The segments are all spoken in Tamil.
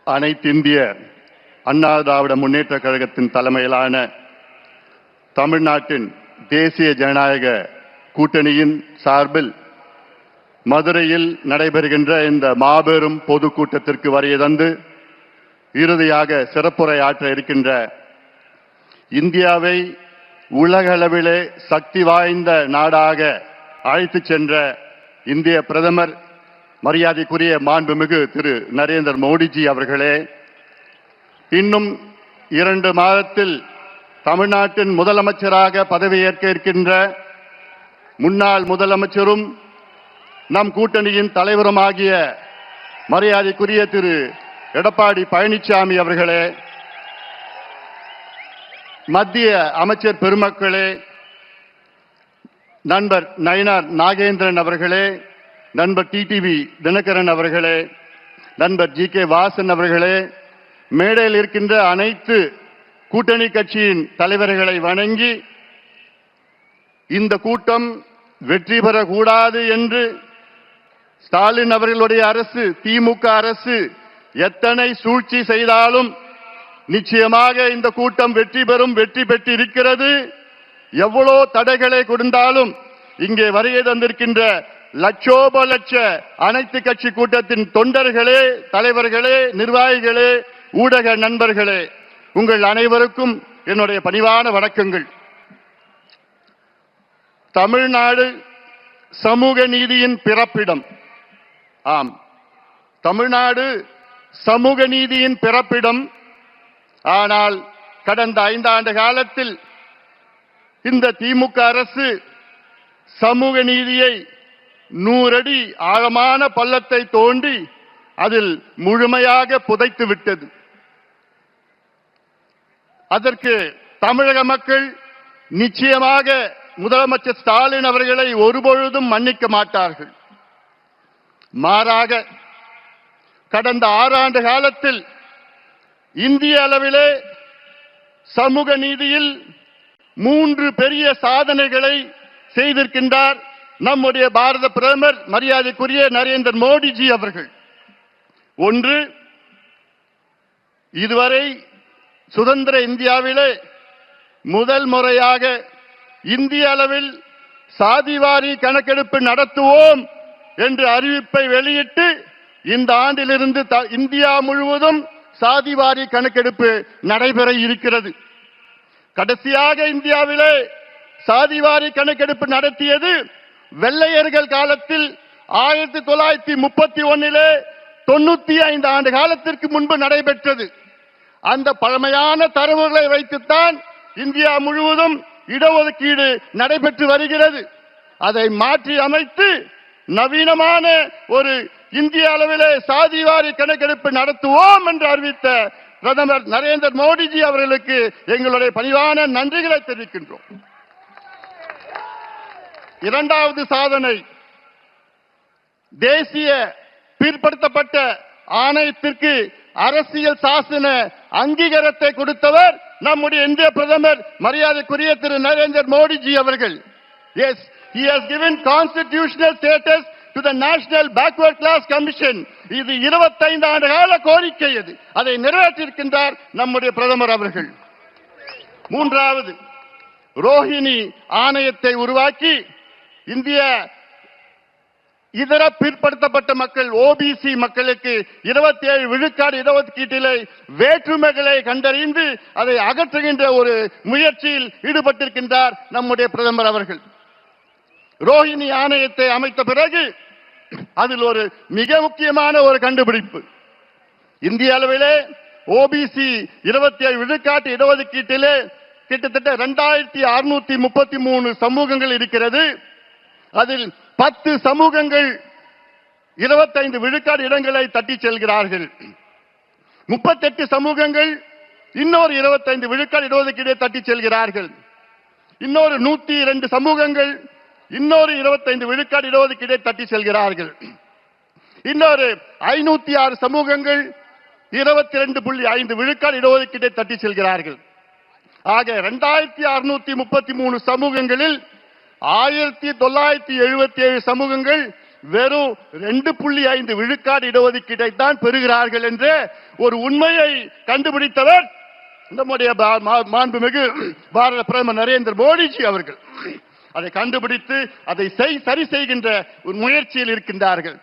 அனைத்திந்திய அண்ணா திராவிட முன்னேற்ற கழகத்தின் தலைமையிலான தமிழ்நாட்டின் தேசிய ஜனநாயக கூட்டணியின் சார்பில் மதுரையில் நடைபெறுகின்ற இந்த மாபெரும் பொதுக்கூட்டத்திற்கு வருகை தந்து இறுதியாக சிறப்புரை ஆற்ற இருக்கின்ற இந்தியாவை உலகளவிலே சக்தி வாய்ந்த நாடாக அழைத்து சென்ற இந்திய பிரதமர் மரியாதைக்குரிய மாண்புமிகு திரு நரேந்திர மோடிஜி அவர்களே, இன்னும் 2 மாதத்தில் தமிழ்நாட்டின் முதலமைச்சராக பதவியேற்க இருக்கின்ற முன்னாள் முதலமைச்சரும் நம் கூட்டணியின் தலைவருமாகிய மரியாதைக்குரிய திரு எடப்பாடி பழனிசாமி அவர்களே, மத்திய அமைச்சர் பெருமக்களே, நண்பர் நயினார் நாகேந்திரன் அவர்களே, நண்பர் டிடிவி தினகரன் அவர்களே, நண்பர் ஜி.கே. வாசன் அவர்களே, மேடையில் இருக்கின்ற அனைத்து கூட்டணி கட்சியின் தலைவர்களை வணங்கி இந்த கூட்டம் வெற்றி பெறக்கூடாது என்று ஸ்டாலின் அவர்களுடைய அரசு, திமுக அரசு எத்தனை சூழ்ச்சி செய்தாலும் நிச்சயமாக இந்த கூட்டம் வெற்றி பெற்றிருக்கிறது. எவ்வளோ தடைகளை கொடுத்தாலும் இங்கே வருகை தந்திருக்கின்ற லட்சோப லட்ச அனைத்து கட்சி கூட்டத்தின் தொண்டர்களே, தலைவர்களே, நிர்வாகிகளே, ஊடக நண்பர்களே, உங்கள் அனைவருக்கும் என்னுடைய பணிவான வணக்கங்கள். தமிழ்நாடு சமூக நீதியின் பிறப்பிடம். ஆம், தமிழ்நாடு சமூக நீதியின் பிறப்பிடம். ஆனால் கடந்த 5 ஆண்டு காலத்தில் இந்த திமுக அரசு சமூக நீதியை 100 அடி ஆழமான பள்ளத்தை தோண்டி அதில் முழுமையாக புதைத்து விட்டது. அதற்கு தமிழக மக்கள் நிச்சயமாக முதலமைச்சர் ஸ்டாலின் அவர்களை ஒருபொழுதும் மன்னிக்க மாட்டார்கள். மாறாக கடந்த 6 ஆண்டு காலத்தில் இந்திய அளவிலே சமூக நீதியில் 3 பெரிய சாதனைகளை செய்திருக்கின்றார் நம்முடைய பாரத பிரதமர் மரியாதைக்குரிய நரேந்திர மோடிஜி அவர்கள். ஒன்று, இதுவரை சுதந்திர இந்தியாவிலே முதல் முறையாக இந்திய அளவில் சாதிவாரி கணக்கெடுப்பு நடத்துவோம் என்று அறிவிப்பை வெளியிட்டு இந்த ஆண்டிலிருந்து இந்தியா முழுவதும் சாதிவாரி கணக்கெடுப்பு நடைபெற இருக்கிறது. கடைசியாக இந்தியாவிலே சாதிவாரி கணக்கெடுப்பு நடத்தியது வெள்ளையர்கள் காலத்தில் 1931 95 ஆண்டு காலத்திற்கு முன்பு நடைபெற்றது. அந்த பழமையான தரவுகளை வைத்துத்தான் இந்தியா முழுவதும் இடஒதுக்கீடு நடைபெற்று வருகிறது. அதை மாற்றி அமைத்து நவீனமான ஒரு இந்திய அளவிலே சாதிவாரி கணக்கெடுப்பு நடத்துவோம் என்று அறிவித்த பிரதமர் நரேந்திர மோடிஜி அவர்களுக்கு எங்களுடைய பணிவான நன்றிகளை தெரிவிக்கின்றோம். 2வது சாதனை, தேசிய பிற்படுத்தப்பட்ட ஆணையத்திற்கு அரசியல் சாசன அங்கீகாரத்தை கொடுத்தவர் நம்முடைய இந்திய பிரதமர் மரியாதைக்குரிய திரு நரேந்திர மோடிஜி அவர்கள். Yes, he has given constitutional status to the National Backward Class Commission. இது 25 ஆண்டு கால கோரிக்கை. அதை நிறைவேற்றியிருக்கின்றார் நம்முடைய பிரதமர் அவர்கள். 3வது, ரோஹிணி ஆணையத்தை உருவாக்கி இந்திய இதர பிற்படுத்தப்பட்ட மக்கள் ஓபிசி மக்களுக்கு 27 விழுக்காடு இடஒதுக்கீட்டிலே வேற்றுமைகளை கண்டறிந்து அதை அகற்றுகின்ற ஒரு முயற்சியில் ஈடுபட்டிருக்கின்றார் நம்முடைய பிரதமர் அவர்கள். ரோஹிணி ஆணையத்தை அமைத்த பிறகு அதில் ஒரு மிக முக்கியமான ஒரு கண்டுபிடிப்பு, இந்திய அளவிலே ஓபிசி 27 விழுக்காட்டு இடஒதுக்கீட்டிலே கிட்டத்தட்ட 2633 சமூகங்கள் இருக்கிறது. அதில் 10 சமூகங்கள் 25 விழுக்காடு இடங்களை தட்டி செல்கிறார்கள். 38 சமூகங்கள் இன்னொரு 25 விழுக்காடு இடஒதுக்கீடை தட்டி செல்கிறார்கள். இன்னொரு 102 சமூகங்கள் இன்னொரு 25 விழுக்காடு இடஒதுக்கீடை தட்டி செல்கிறார்கள். இன்னொரு 506 சமூகங்கள் 22.5 விழுக்காடு இடஒதுக்கீடை தட்டி செல்கிறார்கள். ஆக 2633 சமூகங்களில் 1977 சமூகங்கள் வெறும் 2.5 விழுக்காடு இடஒதுக்கீட்டை தான் பெறுகிறார்கள் என்று ஒரு உண்மையை கண்டுபிடித்தவர் நம்முடைய மாண்புமிகு பாரத பிரதமர் நரேந்திர மோடிஜி அவர்கள். அதை கண்டுபிடித்து அதை சரி செய்கின்ற ஒரு முயற்சியில் இருக்கின்றார்கள்.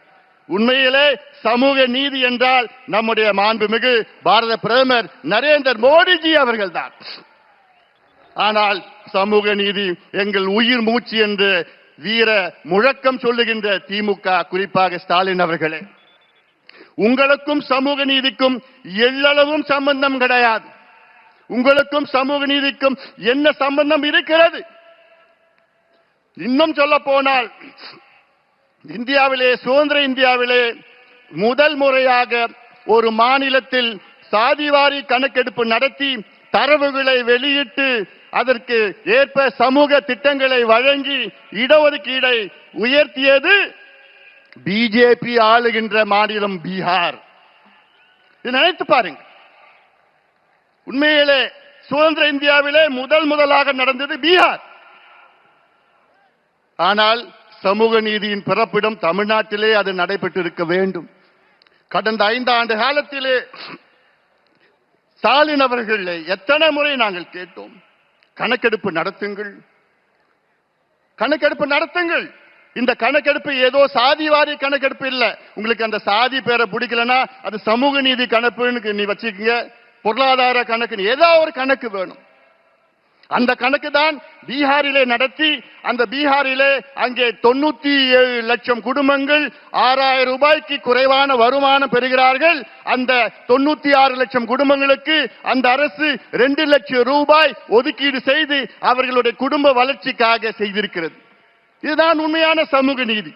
உண்மையிலே சமூக நீதி என்றால் நம்முடைய மாண்புமிகு பாரத பிரதமர் நரேந்திர மோடிஜி அவர்கள் தான். ஆனால் சமூக நீதி எங்கள் உயிர் மூச்சு என்று வீர முழக்கம் சொல்லுகின்ற திமுக, குறிப்பாக ஸ்டாலின் அவர்களே, உங்களுக்கும் சமூக நீதிக்கும் எள்ளளவும் சம்பந்தம் கிடையாது. உங்களுக்கும் சமூக நீதிக்கும் என்ன சம்பந்தம் இருக்கிறது? இன்னும் சொல்ல போனால் இந்தியாவிலே, சுதந்திர இந்தியாவிலே முதல் முறையாக ஒரு மாநிலத்தில் சாதிவாரி கணக்கெடுப்பு நடத்தி தரவுகளை வெளியிட்டு அதற்கு ஏற்ப சமூக திட்டங்களை வழங்கி இடஒதுக்கீடை உயர்த்தியது பிஜேபி ஆளுகின்ற மாநிலம் பீகார். நினைத்து பாருங்க. உண்மையிலே சுதந்திர இந்தியாவிலே முதலாக நடந்தது பீகார். ஆனால் சமூக நீதியின் பிறப்பிடம் தமிழ்நாட்டிலே அது நடைபெற்றிருக்க வேண்டும். கடந்த 5 ஆண்டு காலத்திலே ஸ்டாலின் அவர்களே எத்தனை முறை நாங்கள் கேட்டோம், கணக்கெடுப்பு நடத்துங்கள், கணக்கெடுப்பு நடத்துங்கள். இந்த கணக்கெடுப்பு ஏதோ சாதிவாரி கணக்கெடுப்பு இல்ல. உங்களுக்கு அந்த சாதி பேரை பிடிக்கலன்னா அது சமூக நீதி கணக்குன்னு நீ வச்சுக்கீங்க, பொருளாதார கணக்கு, ஏதோ ஒரு கணக்கு வேணும். அந்த கணக்கு தான் பீகாரிலே நடத்தி, அந்த பீகாரிலே அங்கே 97 லட்சம் குடும்பங்கள் 6000 ரூபாய்க்கு குறைவான வருமானம் பெறுகிறார்கள். அந்த 96 லட்சம் குடும்பங்களுக்கு அந்த அரசு 2 லட்சம் ரூபாய் ஒதுக்கீடு செய்து அவர்களுடைய குடும்ப வளர்ச்சிக்காக செய்திருக்கிறது. இதுதான் உண்மையான சமூக நீதி.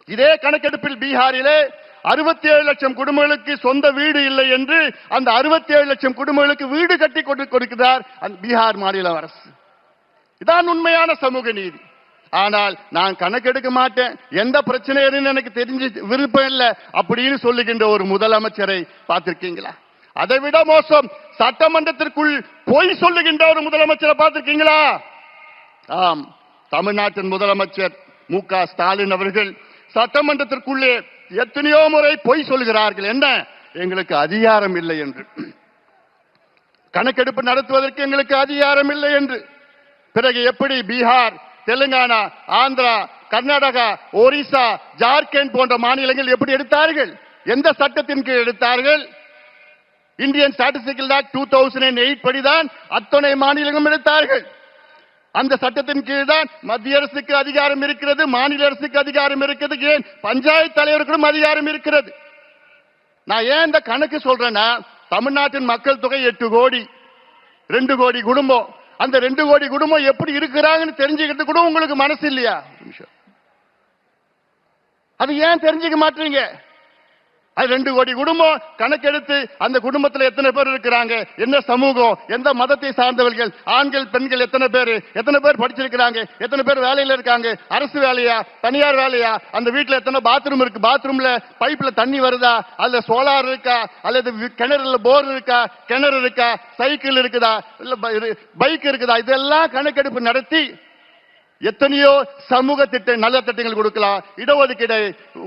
இதே கணக்கெடுப்பில் பீகாரிலே 67 லட்சம் குடும்பங்களுக்கு சொந்த வீடு இல்லை என்று அந்த 67 லட்சம் குடும்பங்களுக்கு வீடு கட்டி கொடுக்கிறார் அந்த பீகார் மாநில அரசு. இதான் உண்மையான சமூக நீதி. ஆனால் நான் கணக்கெடுக்க மாட்டேன், எந்த பிரச்சனையும் எனக்கு தெரிஞ்சு விருப்பம் இல்லை அப்படின்னு சொல்லுகின்ற ஒரு முதலமைச்சரை பார்த்திருக்கீங்களா? அதை விட மோசம், சட்டமன்றத்திற்குள் பொய் சொல்லுகின்ற ஒரு முதலமைச்சரை பார்த்திருக்கீங்களா? ஆம், தமிழ்நாட்டின் முதலமைச்சர் மு.க. ஸ்டாலின் அவர்கள் சட்டமன்றத்திற்குள்ளே எத்தனையோ முறை பொய் சொல்கிறார்கள். என்ன, எங்களுக்கு அதிகாரம் இல்லை என்று, கணக்கெடுப்பு நடத்துவதற்கு எங்களுக்கு அதிகாரம் இல்லை என்று. பிறகு எப்படி பீகார், தெலுங்கானா, ஆந்திரா, கர்நாடகா, ஒரிசா, ஜார்க்கண்ட் போன்ற மாநிலங்கள் எப்படி எடுத்தார்கள்? எந்த சட்டத்தின் கீழ் எடுத்தார்கள்? இந்தியன் ஸ்டாட்டிஸ்டிக்கல் ஆக்ட் 2008 படிதான் அத்தனை மாநிலங்களும் எடுத்தார்கள். அந்த சட்டத்தின் கீழ் தான் மத்திய அரசுக்கு அதிகாரம் இருக்கிறது, மாநில அரசுக்கு அதிகாரம் இருக்கிறது, ஏன் பஞ்சாயத்து தலைவருக்கும் அதிகாரம் இருக்கிறது. நான் ஏன் இந்த கணக்கு சொல்றேன்னா, தமிழ்நாட்டின் மக்கள் தொகை 8 கோடி, 2 கோடி குடும்பம். அந்த 2 கோடி குடும்பம் எப்படி இருக்கிறாங்கன்னு தெரிஞ்சுக்கிறது கூட உங்களுக்கு மனசு இல்லையா? அது ஏன் தெரிஞ்சுக்க மாட்டீங்க? அது 2 கோடி குடும்பம் கணக்கெடுத்து அந்த குடும்பத்தில் எத்தனை பேர் இருக்கிறாங்க, என்ன சமூகம், எந்த மதத்தை சார்ந்தவர்கள், ஆண்கள் பெண்கள் எத்தனை பேர் படிச்சிருக்கிறாங்க, எத்தனை பேர் வேலையில இருக்காங்க, அரசு வேலையா தனியார் வேலையா, அந்த வீட்டில் எத்தனை பாத்ரூம் இருக்கு, பாத்ரூம்ல பைப்ல தண்ணி வருதா, அல்ல சோலார் இருக்கா, அல்லது கிணறுல போர் இருக்கா, கிணறு இருக்கா, சைக்கிள் இருக்குதா, இல்ல பைக் இருக்குதா, இதெல்லாம் கணக்கெடுப்பு நடத்தி எத்தனையோ சமூக திட்டம், நல்ல திட்டங்கள் கொடுக்கலாம், இடஒதுக்கீடை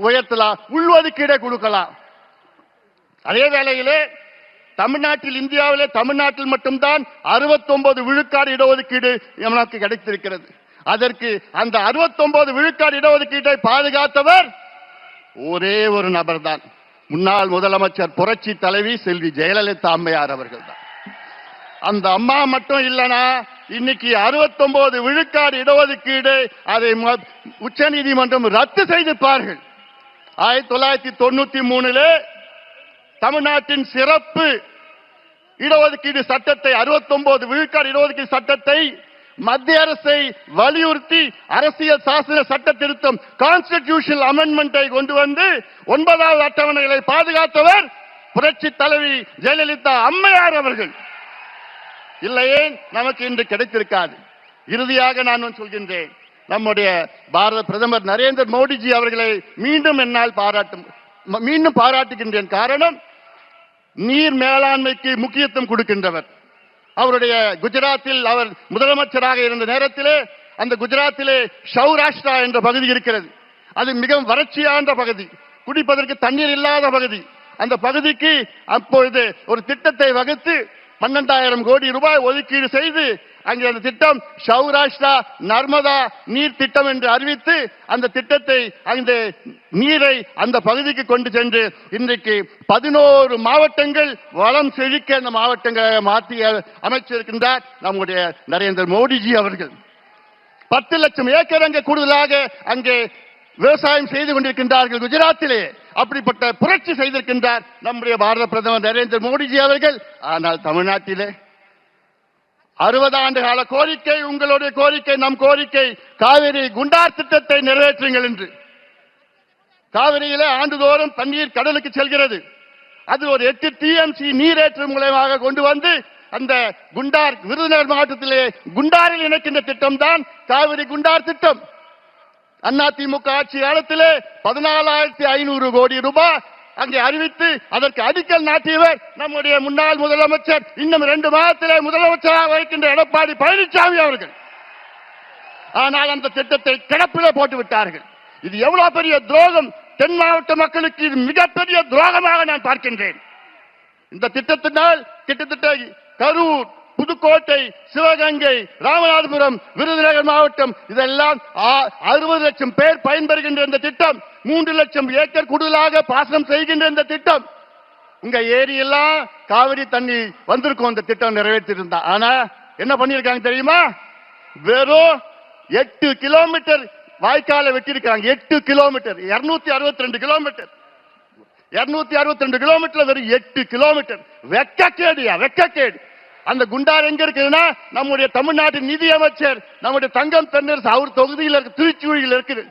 உயர்த்தலாம், உள்ஒதுக்கீடை கொடுக்கலாம். அதே வேளையிலே தமிழ்நாட்டில், இந்தியாவிலே தமிழ்நாட்டில் மட்டும்தான் 69 விழுக்காடு இடஒதுக்கீடு நமக்கு கிடைத்திருக்கிறது. அதற்கு அந்த 69 விழுக்காடு இடஒதுக்கீட்டை பாதுகாத்தவர் ஒரே ஒரு நபர் தான், முன்னாள் முதலமைச்சர் புரட்சி தலைவி செல்வி ஜெயலலிதா அம்மையார் அவர்கள் தான். அந்த அம்மா மட்டும் இல்லனா இன்னைக்கு 69 விழுக்காடு இடஒதுக்கீடு அதை உச்ச நீதிமன்றம் ரத்து செய்திருப்பார்கள். 1993 தமிழ்நாட்டின் சிறப்பு இடஒதுக்கீடு சட்டத்தை, 69 விழுக்காடு இடஒதுக்கீடு சட்டத்தை மத்திய அரசை வலியுறுத்தி அரசியல் சாசன சட்ட திருத்தம், கான்ஸ்டிடியூஷனல் அமெண்ட்மெண்டை கொண்டு வந்து 9வது அட்டவணைகளை பாதுகாத்தவர் புரட்சி தலைவி ஜெயலலிதா அம்மையார் அவர்கள். இல்லையே நமக்கு இன்று கிடைத்திருக்காது. இறுதியாக நான் சொல்கின்றேன், நம்முடைய பாரத பிரதமர் நரேந்திர மோடிஜி அவர்களை மீண்டும் பாராட்டுகின்றேன். காரணம், நீர் மேலாண்மைக்கு முக்கியத்துவம் கொடுக்கின்றவர். அவருடைய குஜராத்தில் அவர் முதலமைச்சராக இருந்த நேரத்திலே, அந்த குஜராத்திலே சௌராஷ்டிரா என்ற பகுதி இருக்கிறது. அது மிகவும் வறட்சியான பகுதி, குடிப்பதற்கு தண்ணீர் இல்லாத பகுதி. அந்த பகுதிக்கு அப்பொழுது ஒரு திட்டத்தை வகுத்து 12,000 கோடி ரூபாய் ஒதுக்கீடு செய்து அங்கே அந்த திட்டம் சௌராஷ்டிரா நர்மதா நீர் திட்டம் என்று அறிவித்து அந்த திட்டத்தை அந்த நீரை அந்த பகுதிக்கு கொண்டு சென்று இன்றைக்கு 11 மாவட்டங்கள் வளம் செழிக்க அந்த மாவட்டங்களை மாற்றி அமைச்சிருக்கின்றார் நம்முடைய நரேந்திர மோடிஜி அவர்கள். 10 லட்சம் ஏக்கர் அங்கே கூடுதலாக அங்கே விவசாயம் செய்து கொண்டிருக்கின்றார்கள் குஜராத்திலே. அப்படிப்பட்ட புரட்சி செய்திருக்கின்றார் நம்முடைய பாரத பிரதமர் நரேந்திர மோடிஜி அவர்கள். ஆனால் தமிழ்நாட்டிலே 60 ஆண்டு கால கோரிக்கை, உங்களுடைய கோரிக்கை, நம் கோரிக்கை, காவிரி குண்டார் திட்டத்தை நிறைவேற்றுங்கள் என்று. காவிரியிலே ஆண்டுதோறும் தண்ணீர் கடலுக்கு செல்கிறது. அது ஒரு 8 TMC நீரேற்று மூலமாக கொண்டு வந்து அந்த குண்டார் விருதுநகர் மாவட்டத்திலே குண்டாரில் இணைக்கின்ற திட்டம் தான் காவிரி குண்டார் திட்டம். அதிமுக ஆட்சி காலத்திலே 14,500 கோடி ரூபாய் அங்கே அறிவித்து அதற்கு அடிக்கல் நாட்டியவர் நம்முடைய முன்னாள் முதலமைச்சர், இன்னும் 2 மாதத்திலே முதலமைச்சராக வைக்கின்ற எடப்பாடி பழனிசாமி அவர்கள். ஆனால் அந்த திட்டத்தை கிடப்பிலே போட்டு விட்டார்கள். இது எவ்வளவு பெரிய துரோகம்! தென் மாவட்ட மக்களுக்கு இது மிகப்பெரிய துரோகமாக நான் பார்க்கின்றேன். இந்த திட்டத்தினால் கிட்டத்தட்ட கரூர், புதுக்கோட்டை, சிவகங்கை, ராமநாதபுரம், விருதுநகர் மாவட்டம் இதெல்லாம் 60 லட்சம் பேர் பயன்பெறுகின்ற இந்த திட்டம். 3 லட்சம் ஏக்கர் கூடுதலாக பாசனம் செய்கின்ற இந்த திட்டம். உங்க ஏரியெல்லாம் காவிரி தண்ணி வந்திருக்கும் இந்த திட்டம் நிறைவேற்றிருந்தா. ஆனா என்ன பண்ணிருக்காங்க தெரியுமா? வெறும் 8 கிலோமீட்டர் வாய்க்காலை வெட்டியிருக்காங்க. 8 கிலோமீட்டர், 262 கிலோமீட்டர், 262 கிலோமீட்டர், வெறும் 8 கிலோமீட்டர். வெக்கக்கேடியா, வெக்கக்கேடு. அந்த குண்டார் எங்க இருக்குதுன்னா நம்முடைய தமிழ்நாட்டின் நிதி அமைச்சர் நம்முடைய தங்கம் தென்னரசு அவர் தொகுதியில் இருக்கு, திருச்சூழியில் இருக்குது.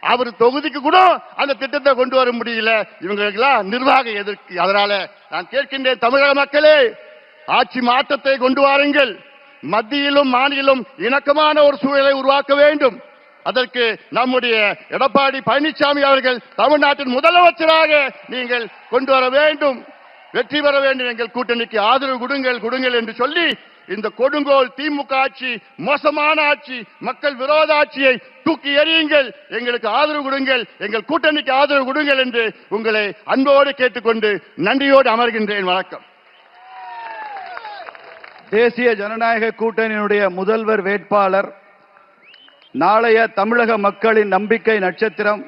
அவர் தொகுதிக்கு கூட அந்த திட்டத்தை கொண்டு வர முடியல. இவங்களுக்கெல்லாம் நிர்வாக எதிர்க்கு. அதனால நான் கேட்கின்றேன், தமிழக மக்களே, ஆட்சி மாற்றத்தை கொண்டு வாருங்கள். மத்தியிலும் மாநிலம் இணக்கமான ஒரு சூழலை உருவாக்க வேண்டும். அதற்கு நம்முடைய எடப்பாடி பழனிசாமி அவர்கள் தமிழ்நாட்டின் முதலமைச்சராக நீங்கள் கொண்டு வர வேண்டும். வெற்றி பெற வேண்டும். எங்கள் கூட்டணிக்கு ஆதரவு கொடுங்கள் என்று சொல்லி இந்த கொடுங்கோல் திமுக ஆட்சி, மோசமான ஆட்சி, மக்கள் விரோத ஆட்சியை தூக்கி எறியுங்கள். எங்களுக்கு ஆதரவு கொடுங்கள், எங்கள் கூட்டணிக்கு ஆதரவு கொடுங்கள் என்று உங்களை அன்போடு கேட்டுக்கொண்டு நன்றியோடு அமர்கின்றேன். வணக்கம். தேசிய ஜனநாயக கூட்டணியினுடைய முதல்வர் வேட்பாளர், நாளைய தமிழக மக்களின் நம்பிக்கை நட்சத்திரம்